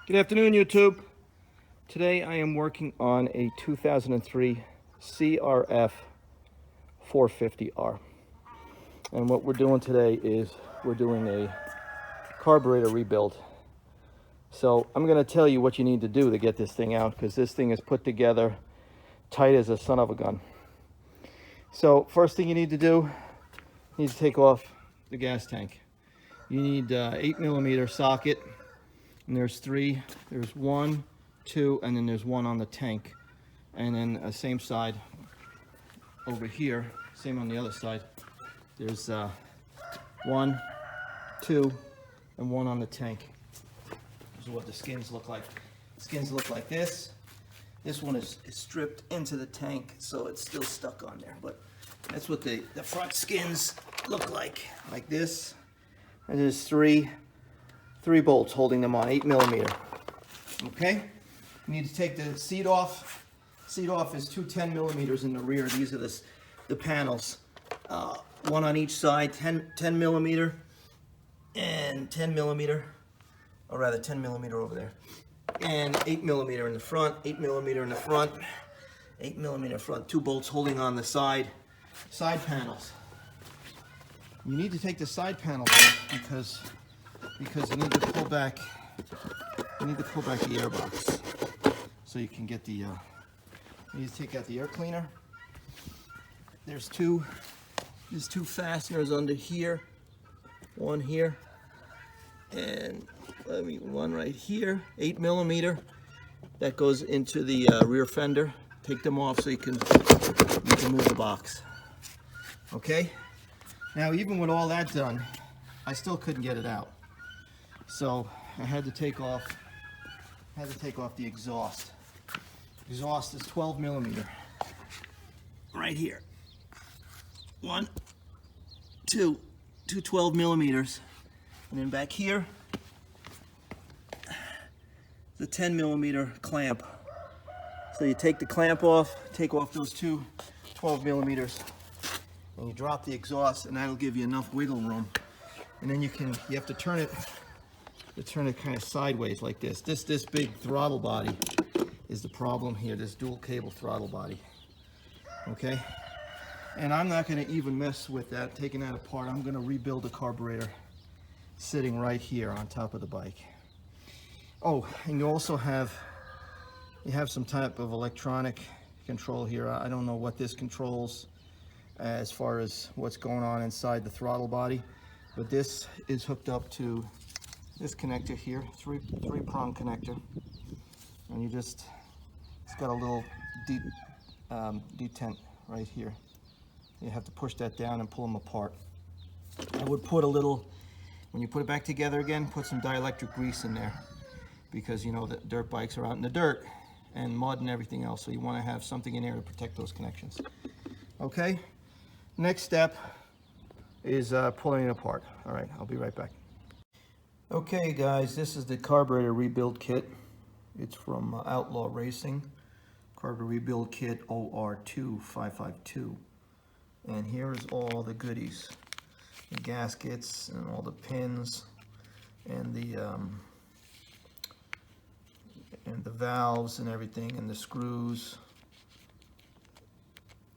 Good afternoon, YouTube. Today I am working on a 2003 CRF 450R. And what we're doing today is we're doing a carburetor rebuild. So I'm going to tell you what you need to do to get this thing out, because this thing is put together tight as a son of a gun. So first thing you need to do, you need to take off the gas tank. You need 8mm socket. And there's three. There's one, two, and then there's one on the tank. And then same side over here, same on the other side. There's one, two, and one on the tank. This is what the skins look like. Skins look like this. This one is stripped into the tank, so it's still stuck on there. But that's what the front skins look like this. And there's three bolts holding them on, 8mm. Okay, you need to take the seat off. Seat off is two 10mm in the rear. These are the panels, one on each side, 10mm and 10mm, or rather 10mm over there, and 8mm in the front, 8mm in the front, 8mm in the front. Two bolts holding on the side panels. You need to take the side panels off because you need to pull back the airbox so you can get the you need to take out the air cleaner. There's two fasteners under here, one here and one right here, 8mm, that goes into the rear fender. Take them off so you can move the box. Okay, now even with all that done, I still couldn't get it out. So I had to take off the exhaust. Exhaust is 12mm. Right here. One, two 12mm. And then back here, the 10mm clamp. So you take the clamp off, take off those two 12mm, and you drop the exhaust, and that'll give you enough wiggle room. And then you have to turn it kind of sideways like this. This big throttle body is the problem here, this dual cable throttle body. Okay? And I'm not going to even mess with that, taking that apart. I'm going to rebuild the carburetor sitting right here on top of the bike. Oh, and you also have some type of electronic control here. I don't know what this controls as far as what's going on inside the throttle body, but this is hooked up to this connector here, three-prong connector, and it's got a little detent right here. You have to push that down and pull them apart. I would put a little, when you put it back together again, put some dielectric grease in there, because you know that dirt bikes are out in the dirt and mud and everything else, so you want to have something in there to protect those connections. Okay, next step is pulling it apart. All right, I'll be right back. Okay guys, this is the Carburetor Rebuild Kit. It's from Outlaw Racing. Carburetor Rebuild Kit OR2552. And here is all the goodies. The gaskets and all the pins and the valves and everything and the screws.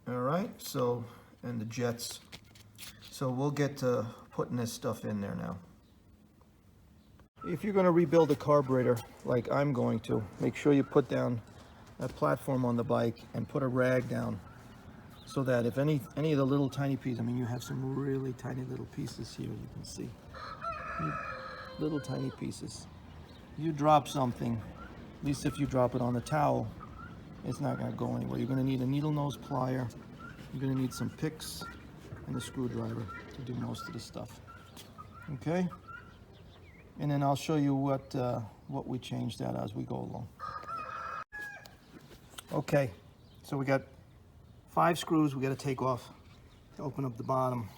Alright, so, and the jets. So we'll get to putting this stuff in there now. If you're going to rebuild a carburetor like I'm going to, make sure you put down that platform on the bike and put a rag down, so that if any of the little tiny pieces, you have some really tiny little pieces here, you can see. Little tiny pieces. You drop something, at least if you drop it on the towel, it's not going to go anywhere. You're going to need a needle nose plier, you're going to need some picks, and a screwdriver to do most of the stuff. Okay? And then I'll show you what we changed out as we go along. Okay, so we got 5 screws we got to take off to open up the bottom.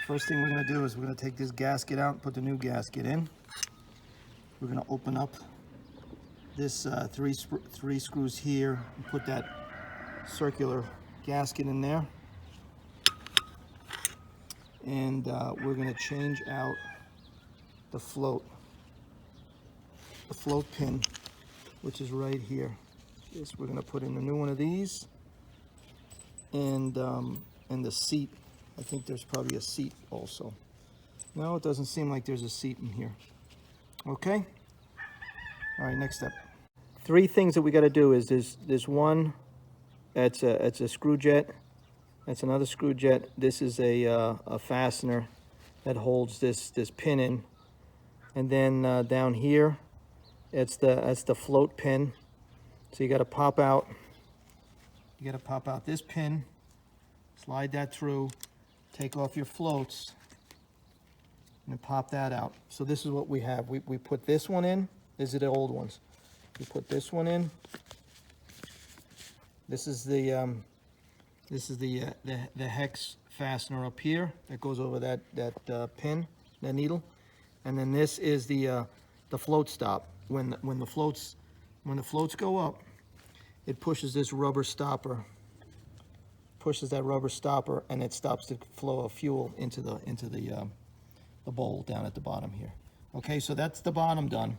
First thing we're going to do is we're going to take this gasket out and put the new gasket in. We're going to open up this three screws here and put that circular gasket in there. And we're going to change out the float. the float pin, which is right here. This, we're going to put in a new one of these, and the seat. I think there's probably a seat also. No, it doesn't seem like there's a seat in here. Okay. All right, next step. Three things that we got to do is there's one. It's a screw jet. That's another screw jet. This is a fastener that holds this pin in, and then down here, that's the float pin. So you got to pop out. You got to pop out this pin, slide that through, take off your floats, and pop that out. So this is what we have. We put this one in. These are the old ones. We put this one in. This is the hex fastener up here that goes over that pin, that needle, and then this is the float stop. When the floats go up, it pushes this rubber stopper, and it stops the flow of fuel into the bowl down at the bottom here. Okay, so that's the bottom done,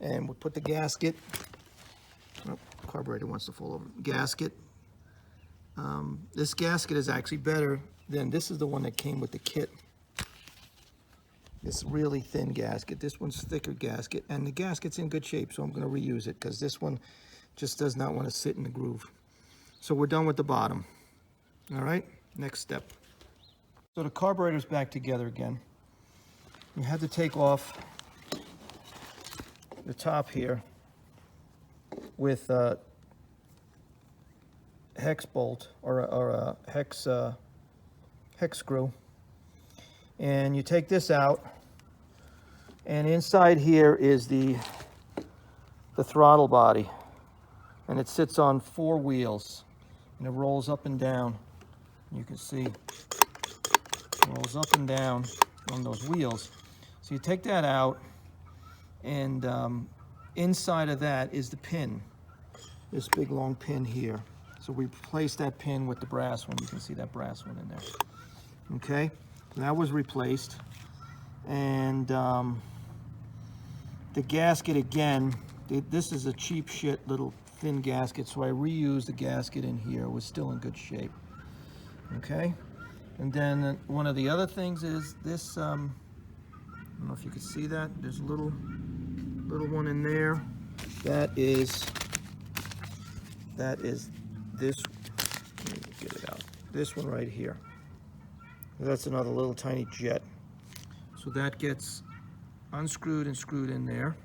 and we'll put the gasket. Oh, carburetor wants to fall over. Gasket. This gasket is actually better than, this is the one that came with the kit. This really thin gasket. This one's thicker gasket, and the gasket's in good shape, so I'm going to reuse it because this one just does not want to sit in the groove. So we're done with the bottom. All right, next step. So the carburetor's back together again. You had to take off the top here with a hex bolt or a hex screw, and you take this out, and inside here is the throttle body, and it sits on 4 wheels, and it rolls up and down. You can see it rolls up and down on those wheels. So you take that out, and inside of that is the pin, this big long pin here. So we replaced that pin with the brass one. You can see that brass one in there. Okay, that was replaced. And the gasket again, this is a cheap shit little thin gasket, so I reused the gasket in here. It was still in good shape. Okay, and then one of the other things is this, I don't know if you can see that. There's a little one in there. That is this, let me get it out. This one right here. That's another little tiny jet. So that gets unscrewed and screwed in there.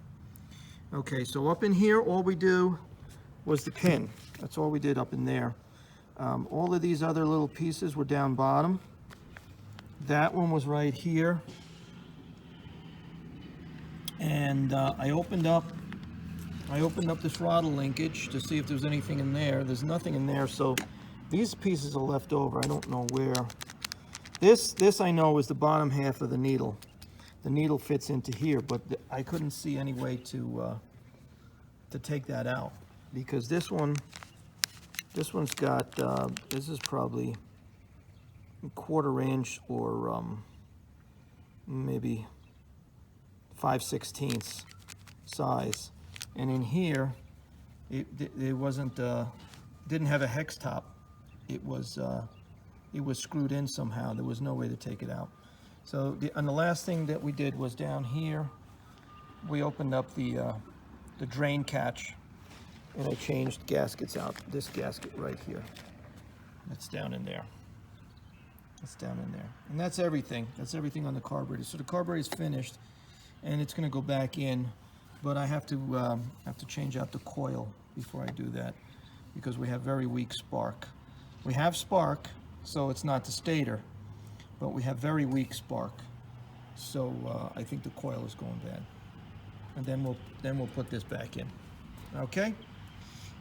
Okay, so up in here, all we do was the pin. That's all we did up in there. All of these other little pieces were down bottom. That one was right here. And I opened up the throttle linkage to see if there's anything in there. There's nothing in there, so these pieces are left over. I don't know where. This I know is the bottom half of the needle. The needle fits into here, but I couldn't see any way to take that out, because this one's got this is probably a 1/4 inch or maybe 5/16 size, and in here it wasn't didn't have a hex top. It was screwed in somehow. There was no way to take it out. So and the last thing that we did was down here, we opened up the drain catch, and I changed gaskets out. This gasket right here, that's down in there. It's down in there, and that's everything. That's everything on the carburetor. So the carburetor is finished, and it's going to go back in, but I have to change out the coil before I do that, because we have very weak spark. We have spark, so it's not the stator, but we have very weak spark. So I think the coil is going bad, and then we'll put this back in. Okay,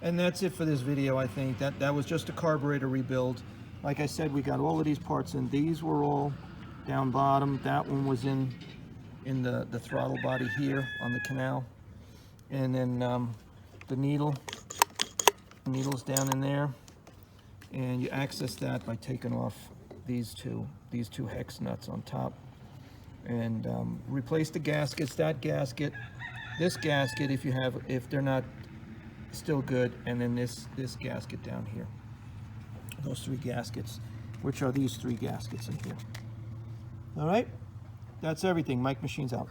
and that's it for this video. I think that was just a carburetor rebuild. Like I said, we got all of these parts in. These were all down bottom. That one was in the throttle body here on the canal, and then the needle's down in there, and you access that by taking off these two hex nuts on top, and replace the gaskets. That gasket this gasket if they're not still good, and then this gasket down here. Those 3 gaskets, which are these 3 gaskets in here. All right, that's everything. Mike Machines out.